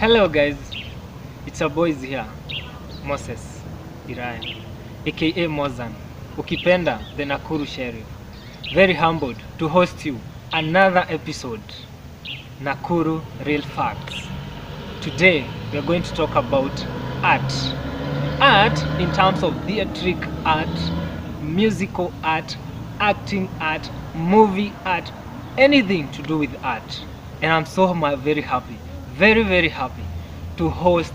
Hello guys, it's our boys here, Moses Iraya, aka Mozan, ukipenda the Nakuru Sheriff. Very humbled to host you another episode, Nakuru Real Facts. Today we are going to talk about art. Art in terms of theatrical art, musical art, acting art, movie art, anything to do with art. And I'm so very happy, very happy to host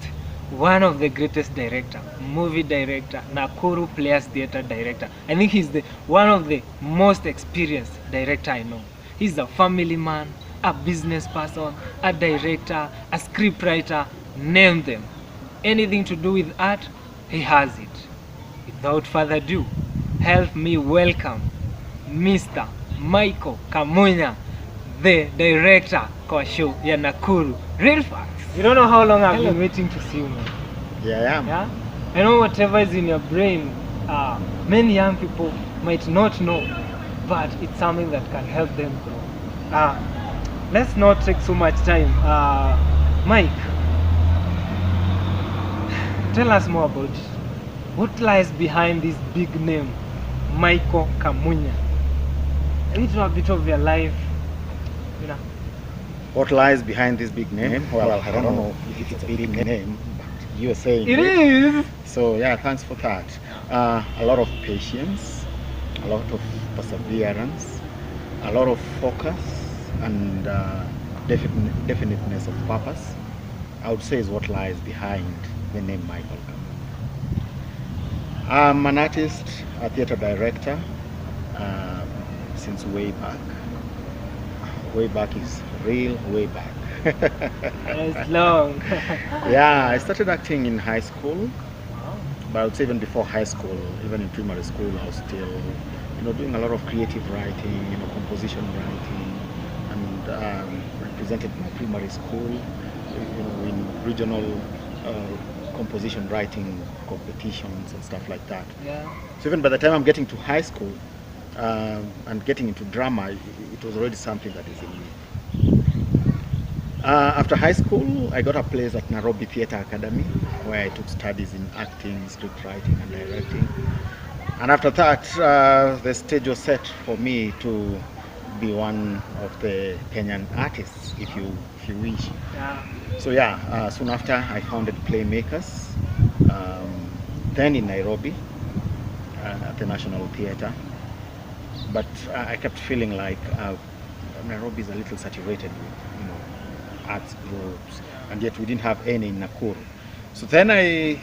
one of the greatest director, movie director, Nakuru Players Theatre director. I think he's one of the most experienced director I know. He's a family man, a business person, a director, a scriptwriter, name them. Anything to do with art, he has it. Without further ado, help me welcome Mr. Michael Kamunya, the director kwa show ya Nakuru Real Facts. You don't know how long I've been waiting to see you, man. Yeah, I am. Yeah? I know whatever is in your brain, many young people might not know, but it's something that can help them grow. Let's not take so much time. Mike, tell us more about what lies behind this big name, Michael Kamunya. A little bit of your life, you know. What lies behind this big name? Well, I don't know if it's a big name, but you're saying It is. So yeah, thanks for that. A lot of patience, a lot of perseverance, a lot of focus, and definiteness of purpose, I would say, is what lies behind the name Michael Kamunya. I'm an artist, a theater director, since way back. Way back is real way back. It's long. Yeah, I started acting in high school, but I would say even before high school, even in primary school, I was still, doing a lot of creative writing, composition writing, and represented my primary school, in regional composition writing competitions and stuff like that. Yeah. So even by the time I'm getting to high school and getting into drama, it was already something that is in me. After high school, I got a place at Nairobi Theatre Academy, where I took studies in acting, script writing, and directing. And after that, the stage was set for me to be one of the Kenyan artists, if you wish. Yeah. So yeah, soon after I founded Playmakers, then in Nairobi at the National Theatre. But I kept feeling like Nairobi is a little saturated with arts groups, and yet we didn't have any in Nakuru. So then I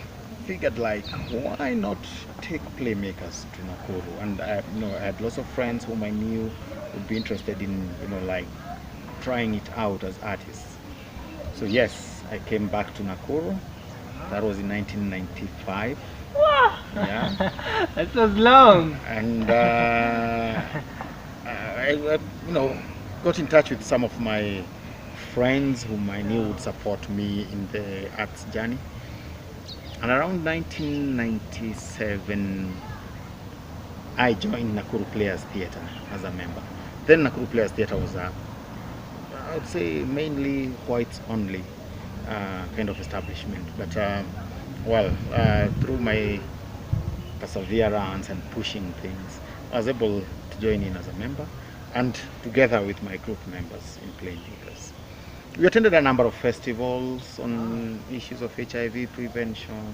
figured, like, why not take Playmakers to Nakuru? And I had lots of friends whom I knew would be interested in like trying it out as artists. So yes, I came back to Nakuru. That was in 1995. Wow. Yeah. That was long. And I got in touch with some of my friends whom I knew would support me in the arts journey. And around 1997, I joined Nakuru Players Theatre as a member. Then Nakuru Players Theatre was I would say mainly whites only kind of establishment. But through my perseverance and pushing things, I was able to join in as a member, and together with my group members in Playmakers. We attended a number of festivals on issues of HIV prevention,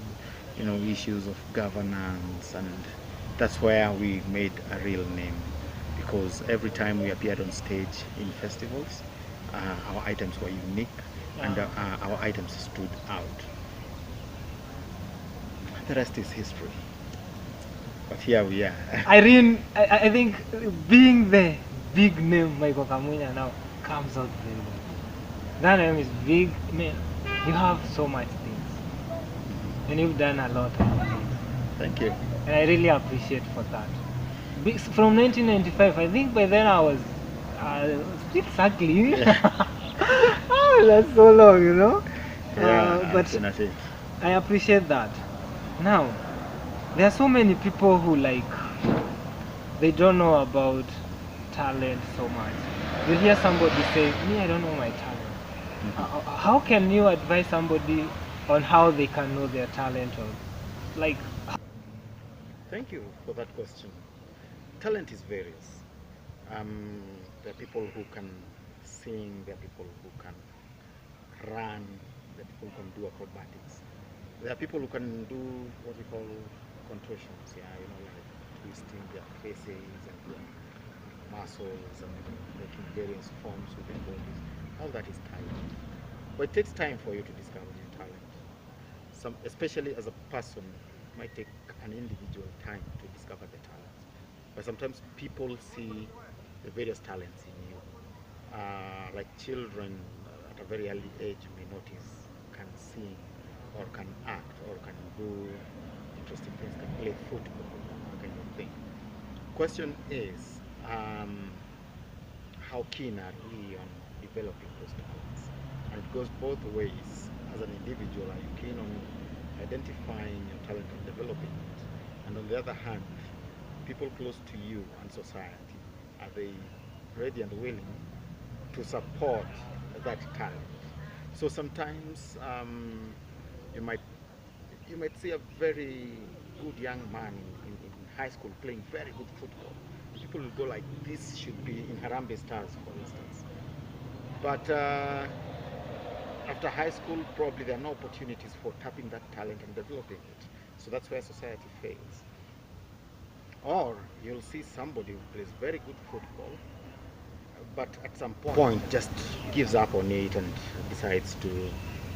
issues of governance, and that's where we made a real name, because every time we appeared on stage in festivals, our items were unique, and our items stood out. The rest is history. But here we are. I think being the big name Michael Kamunya now comes out very well. That name is big. Man, you have so much things, and you've done a lot of things. Thank you. And I really appreciate for that. From 1995, I think by then I was still struggling. Yeah. Oh, that's so long, Yeah, but I appreciate that. Now, there are so many people who they don't know about talent so much. You hear somebody say, "Me, I don't know my talent." How can you advise somebody on how they can know their talent, or like? Thank you for that question. Talent is various. There are people who can sing, there are people who can run, there are people who can do acrobatics. There are people who can do what we call contortions, like twisting their faces and their muscles and making various forms with their bodies. All that is talent. But it takes time for you to discover your talent. Especially as a person, it might take an individual time to discover the talents. But sometimes people see the various talents in you. Like children at a very early age may notice, can sing or can act or can do interesting things, can play football, that kind of thing. Question is, how keen are we on developing those talents? And it goes both ways. As an individual, are you keen on identifying your talent and developing it? And on the other hand, people close to you and society, are they ready and willing to support that talent? So sometimes you might you might see a very good young man in high school playing very good football. People will go like, this should be in Harambee Stars, for instance. But after high school, probably there are no opportunities for tapping that talent and developing it. So that's where society fails. Or you'll see somebody who plays very good football, but at some point just gives up on it and decides to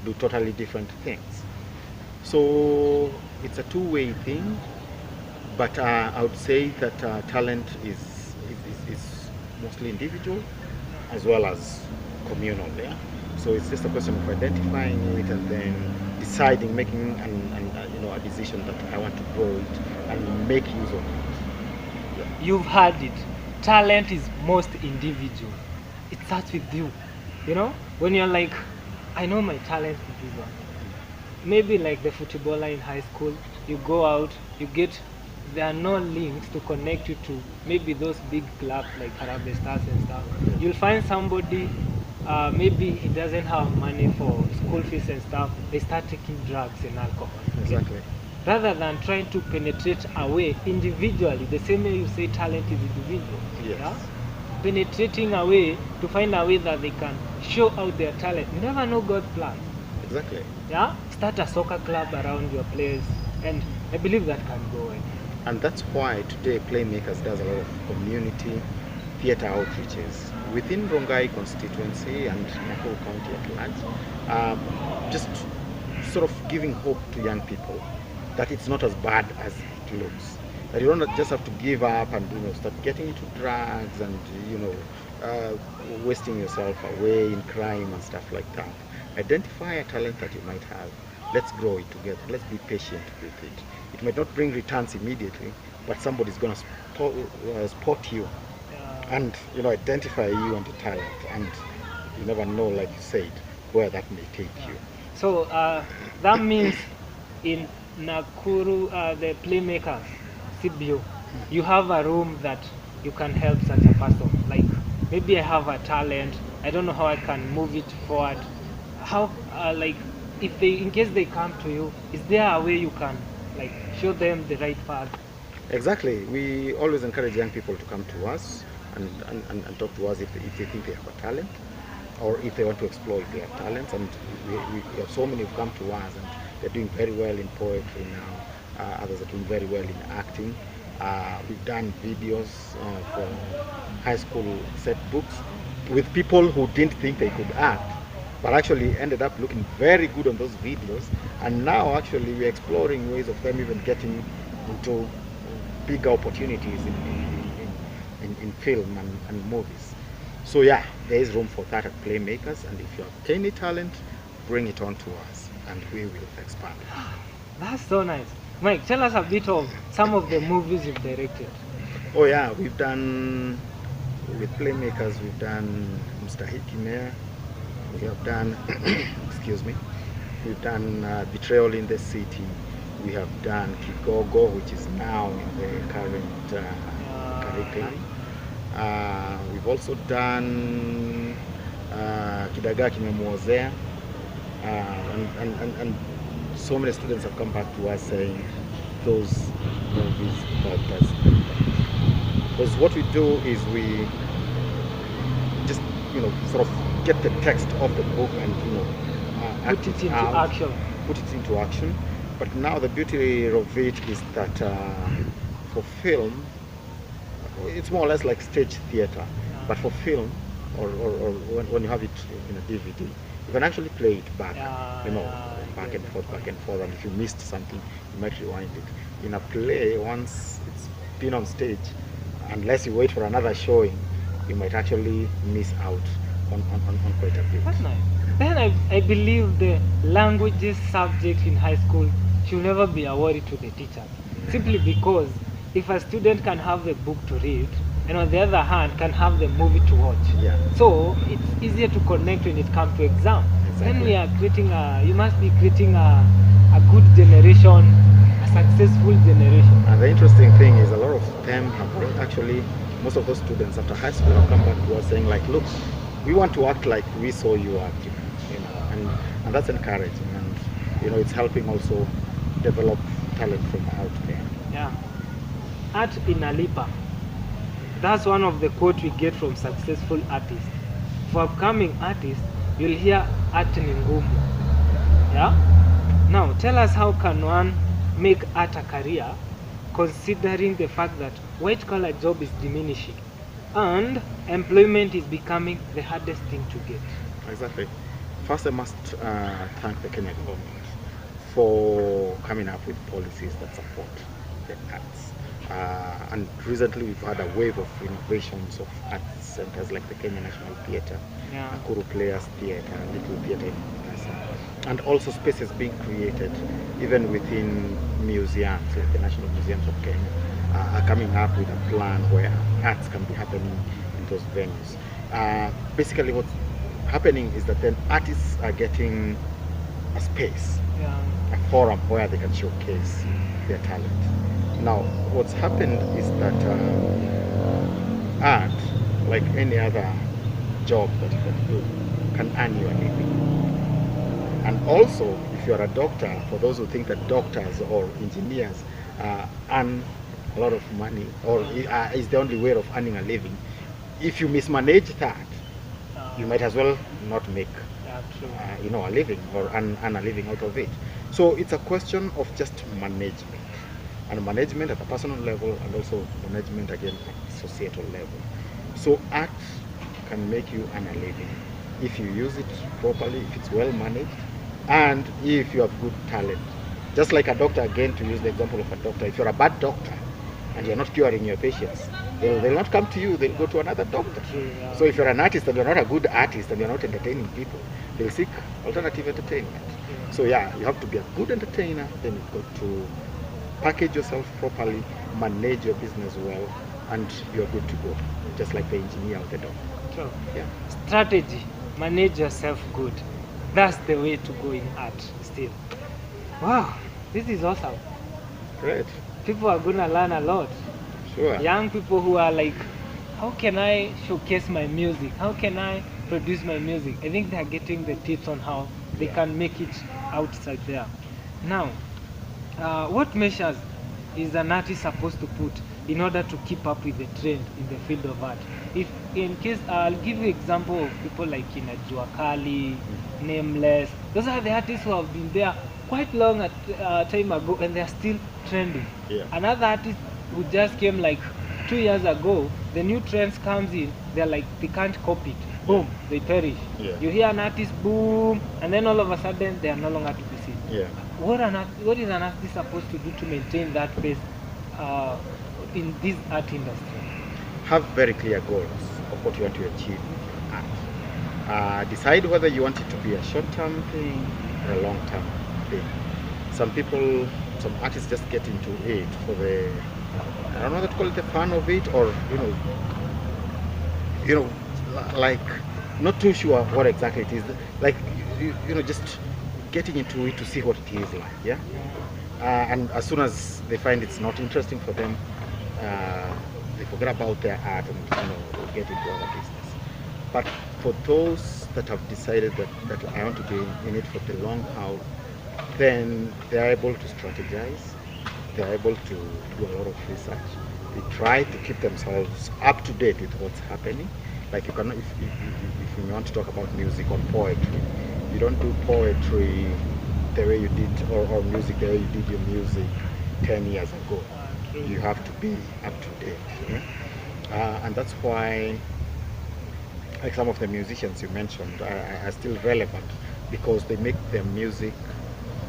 do totally different things. So it's a two-way thing, but I would say that talent is mostly individual as well as communal. Yeah? So it's just a question of identifying it and then deciding, making a decision that I want to grow it and make use of it. You've heard it. Talent is most individual. It starts with you. When you're like, I know my talent is this one. Maybe like the footballer in high school, you go out, there are no links to connect you to maybe those big clubs like Harambee Stars and stuff. You'll find somebody, maybe he doesn't have money for school fees and stuff. They start taking drugs and alcohol. Exactly. Rather than trying to penetrate away individually, the same way you say talent is individual. Yes. Yeah? Penetrating away to find a way that they can show out their talent. You never know God's plan. Exactly. Yeah? Start a soccer club around your place, and I believe that can go well. And that's why today Playmakers does a lot of community theatre outreaches within Rongai constituency and Nakuru County at large, just sort of giving hope to young people that it's not as bad as it looks. That you don't just have to give up and start getting into drugs and wasting yourself away in crime and stuff like that. Identify a talent that you might have. Let's grow it together. Let's be patient with it. It might not bring returns immediately, but somebody's going to spot you and identify you and your talent. And you never know, like you said, where that may take you. So that means in Nakuru, the Playmakers, CBO, you have a room that you can help such a person. Like, maybe I have a talent, I don't know how I can move it forward. How, in case they come to you, is there a way you can show them the right path? Exactly. We always encourage young people to come to us and talk to us if they think they have a talent, or if they want to explore their talents. And we have so many who come to us and they're doing very well in poetry now. Others are doing very well in acting. We've done videos for high school set books with people who didn't think they could act, but actually ended up looking very good on those videos. And now actually we're exploring ways of them even getting into bigger opportunities in film and movies. So yeah, there is room for that at Playmakers, and if you have any talent, bring it on to us and we will expand. That's so nice. Mike, tell us a bit of some of the movies you've directed. Oh yeah, we've done, with Playmakers, we've done Mstahiki Mayor, we have done, excuse me, we've done Betrayal in the City, we have done Kigogo, which is now in the current curriculum. We've also done kidagaa kimemuozea, and so many students have come back to us saying those movies helped us. Because what we do is we just, sort of get the text of the book and, Put it into action. Put it into action. But now the beauty of it is that for film, it's more or less like stage theater. But for film, or when you have it in a DVD, you can actually play it back, back and forth. And if you missed something, you might rewind it. In a play, once it's been on stage, unless you wait for another showing, you might actually miss out on quite a bit. That's nice. Then I believe the languages subject in high school should never be a worry to the teachers. Simply because if a student can have the book to read, and on the other hand can have the movie to watch. Yeah. So it's easier to connect when it comes to exam. Exactly. Then we are creating you must be creating a good generation, a successful generation. And the interesting thing is a lot of them have actually, most of those students after high school have come back to us saying like, look, we want to act like we saw you acting, and that's encouraging, and it's helping also develop talent from out there. Yeah. Art inalipa. That's one of the quotes we get from successful artists. For upcoming artists, you'll hear art ni ngumu. Yeah? Now, tell us how can one make art a career, considering the fact that white-collar job is diminishing and employment is becoming the hardest thing to get. Exactly. First, I must thank the Kenya government for coming up with policies that support the arts. And recently we've had a wave of innovations of art centers like the Kenya National Theatre, Nakuru Players Theatre, Little Theatre in Mombasa, and also spaces being created even within museums, like the National Museums of Kenya, are coming up with a plan where arts can be happening in those venues. Basically what's happening is that then artists are getting a space, a forum where they can showcase their talent. Now, what's happened is that art, like any other job that you can do, can earn you a living. And also, if you're a doctor, for those who think that doctors or engineers earn a lot of money, or is the only way of earning a living, if you mismanage that, you might as well not make a living or earn a living out of it. So it's a question of just management. And management at a personal level, and also management again at societal level. So art can make you earn a living if you use it properly, if it's well managed, and if you have good talent. Just like a doctor, again, to use the example of a doctor, if you're a bad doctor and you're not curing your patients, they'll not come to you, they'll go to another doctor. So if you're an artist and you're not a good artist and you're not entertaining people, they'll seek alternative entertainment. So yeah, you have to be a good entertainer, then you've got to package yourself properly, manage your business well, and you're good to go, just like the engineer or the doctor. True. Yeah. Strategy, manage yourself good. That's the way to go in art still. Wow, this is awesome. Great. People are going to learn a lot. Sure. Young people who are like, how can I showcase my music? How can I produce my music? I think they're getting the tips on how they can make it outside there. Now, what measures is an artist supposed to put in order to keep up with the trend in the field of art? If in case, I'll give you example of people like Jua Kali, Nameless. Those are the artists who have been there quite long time ago and they're still trending. Yeah. Another artist who just came like 2 years ago, the new trends comes in, they're like, they can't copy it. Boom, they perish. Yeah. You hear an artist, boom, and then all of a sudden they are no longer to be seen. Yeah. What is an artist supposed to do to maintain that pace in this art industry? Have very clear goals of what you want to achieve in art. Decide whether you want it to be a short-term thing or a long-term thing. Some artists just get into it for the, I don't know what to call it, the fun of it, or like not too sure what exactly it is. Like just getting into it to see what it is like, yeah. And as soon as they find it's not interesting for them, they forget about their art and get into other business. But for those that have decided that I want to be in it for the long haul, then they're able to strategize, they're able to do a lot of research. They try to keep themselves up to date with what's happening. Like you cannot, if you want to talk about music or poetry, you don't do poetry the way you did, or music the way you did your music 10 years ago. You have to be up to date. You know? And that's why, like some of the musicians you mentioned are still relevant, because they make their music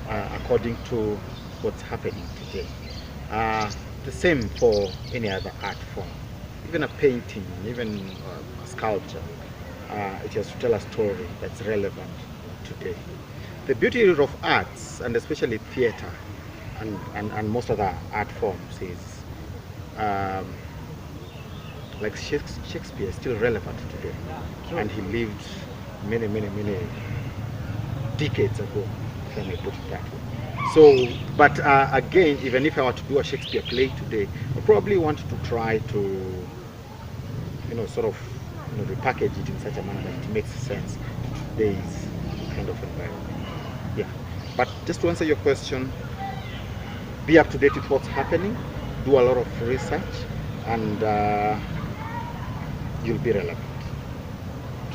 according to what's happening today. The same for any other art form, even a painting, even a sculpture. It has to tell a story that's relevant today. The beauty of arts, and especially theater and most other art forms, is like Shakespeare is still relevant today, and he lived many decades ago, if I may put it that way. So, but again, even if I were to do a Shakespeare play today, I probably want to try to, sort of, repackage it in such a manner that it makes sense to today's kind of environment. Yeah. But just to answer your question, be up to date with what's happening, do a lot of research, and you'll be relevant.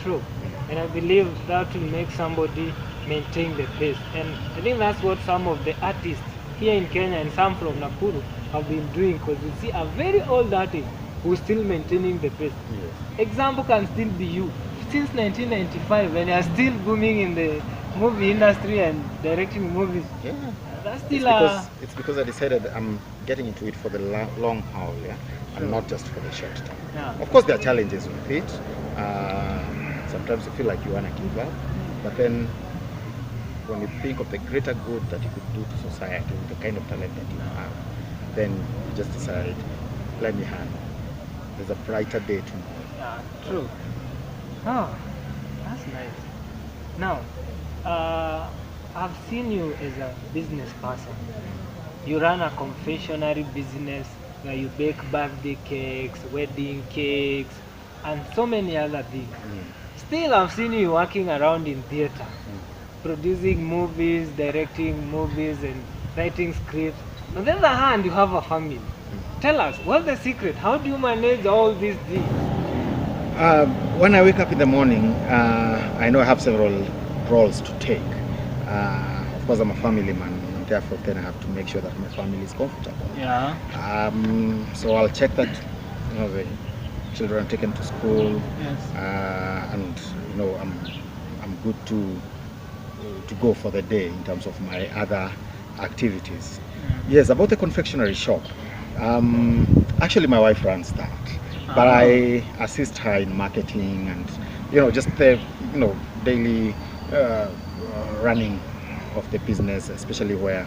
True. And I believe that will make somebody maintain the pace. And I think that's what some of the artists here in Kenya and some from Nakuru have been doing, because you see a very old artist who's still maintaining the pace. Yes. Example can still be you. Since 1995, when you are still booming in the movie industry and directing movies. Yeah. That's still it's because I decided I'm getting into it for the long haul, yeah, and not just for the short term. Yeah. Of course, there are challenges with it. Sometimes you feel like you want to give up, but then when you think of the greater good that you could do to society with the kind of talent that you have, then you just decide, let me handle. There's a brighter day tomorrow. Yeah, true. Oh, that's nice. Now, I've seen you as a business person. You run a confectionery business where you bake birthday cakes, wedding cakes, and so many other things. Still, I've seen you working around in theater, producing movies, directing movies, and writing scripts. On the other hand, you have a family. Tell us, what's the secret? How do you manage all these things? When I wake up in the morning, I know I have several roles to take. Of course, I'm a family man, and therefore then I have to make sure that my family is comfortable. Yeah. So I'll check that the children are taken to school, Yes. and I'm good to go for the day in terms of my other activities. Yes, about the confectionery shop. Actually, my wife runs that, but I assist her in marketing and just the daily running of the business, especially where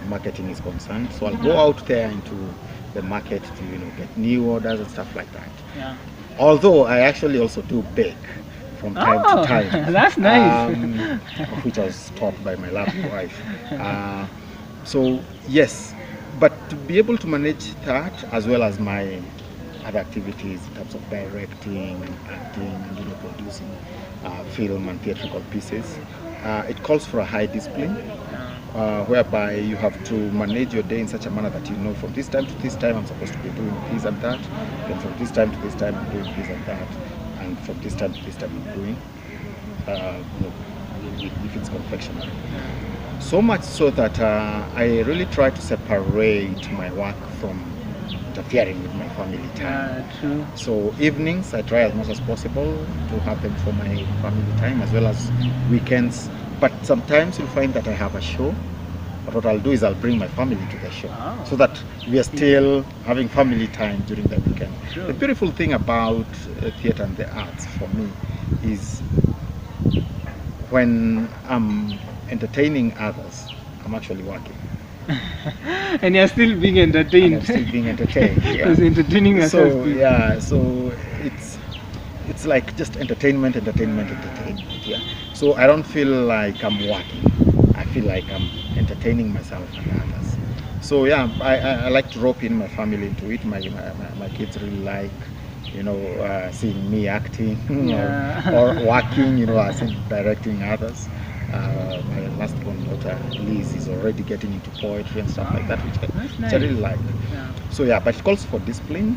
marketing is concerned. So I'll go out there into the market to get new orders and stuff like that. Yeah. Although I actually also do bake from time to time. That's nice. Which I was taught by my lovely wife. So yes, but to be able to manage that as well as my other activities in terms of directing and acting and producing film and theatrical pieces, it calls for a high discipline, whereby you have to manage your day in such a manner that from this time to this time I'm supposed to be doing this and that, then from this time to this time I'm doing this and that, and from this time to this time I'm doing if it's confectionery. So much so that I really try to separate my work from interfering with my family time. True. So evenings I try as much as possible to have them for my family time, as well as weekends. But sometimes you'll find that I have a show, but what I'll do is I'll bring my family to the show, so that we are still having family time during the weekend. Sure. The beautiful thing about theatre and the arts for me is when I'm entertaining others, I'm actually working. And you're still being entertained. And I'm still being entertained. Yeah. Because entertaining yourself. So yeah, so it's like just entertainment. Yeah. So I don't feel like I'm working. I feel like I'm entertaining myself and others. So yeah, I like to rope in my family into it. My kids really like seeing me acting Yeah. or working, as in directing others. My last born daughter, Liz, is already getting into poetry and stuff like that, which That's I really nice. like. Yeah. So yeah, but it calls for discipline,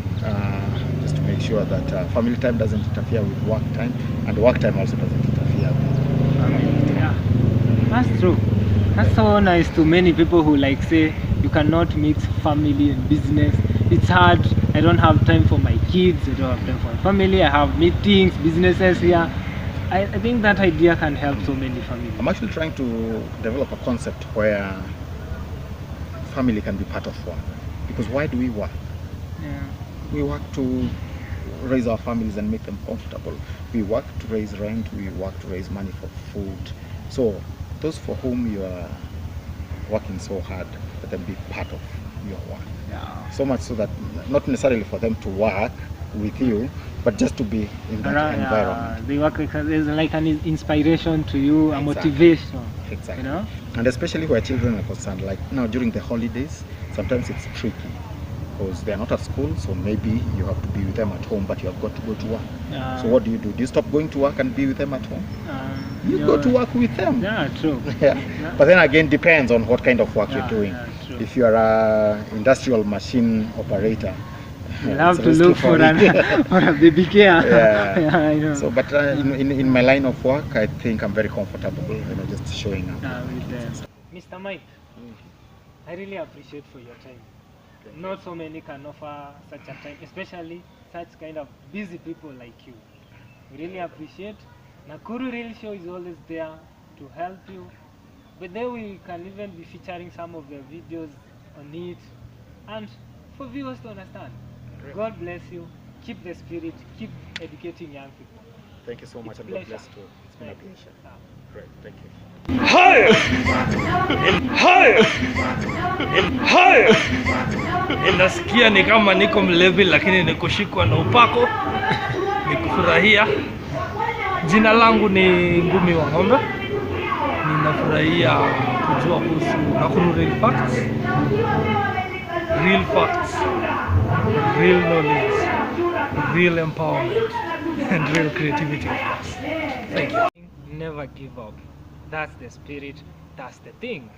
just to make sure that family time doesn't interfere with work time, and work time also doesn't interfere with family time. Yeah. That's true. That's so nice to many people who like say you cannot mix family and business. It's hard. I don't have time for my kids. I don't have time for my family. I have meetings, businesses here. I think that idea can help so many families. I'm actually trying to develop a concept where family can be part of work. Because why do we work? Yeah. We work to raise our families and make them comfortable. We work to raise rent. We work to raise money for food. So those for whom you are working so hard, let them be part of your work. Yeah. So much so that not necessarily for them to work with you, but just to be in that environment. They work like there's like an inspiration to you, a Exactly. motivation. Exactly. You know? And especially where children are concerned, like now during the holidays, sometimes it's tricky because they're not at school, so maybe you have to be with them at home, but you have got to go to work. So what do? Do you stop going to work and be with them at home? You go to work with them. Yeah, true. Yeah. But then again, depends on what kind of work you're doing. Yeah, true. If you're an industrial machine operator, you'll have to look for a baby care. Yeah. Yeah, I know. So, but in my line of work, I think I'm very comfortable, just showing up. With them. Mr. Mike, I really appreciate for your time. Not so many can offer such a time, especially such kind of busy people like you. We really appreciate. Nakuru Real Show is always there to help you. But then we can even be featuring some of the videos on it, and for viewers to understand. God bless you. Keep the spirit. Keep educating young people. Thank you so much, It's and a God pleasure. bless too. It's been a pleasure. Great, thank you. Nasikia ni kama niko mlevi lakini nikushikwa na upako, nikufurahia. Jina langu ni Ngumi wa Ng'ombe. Ninafurahia kujua kuhusu Nakuru Real Facts. Real facts, real knowledge, real empowerment, and real creativity, of course. Thank you. Never give up. That's the spirit. That's the thing.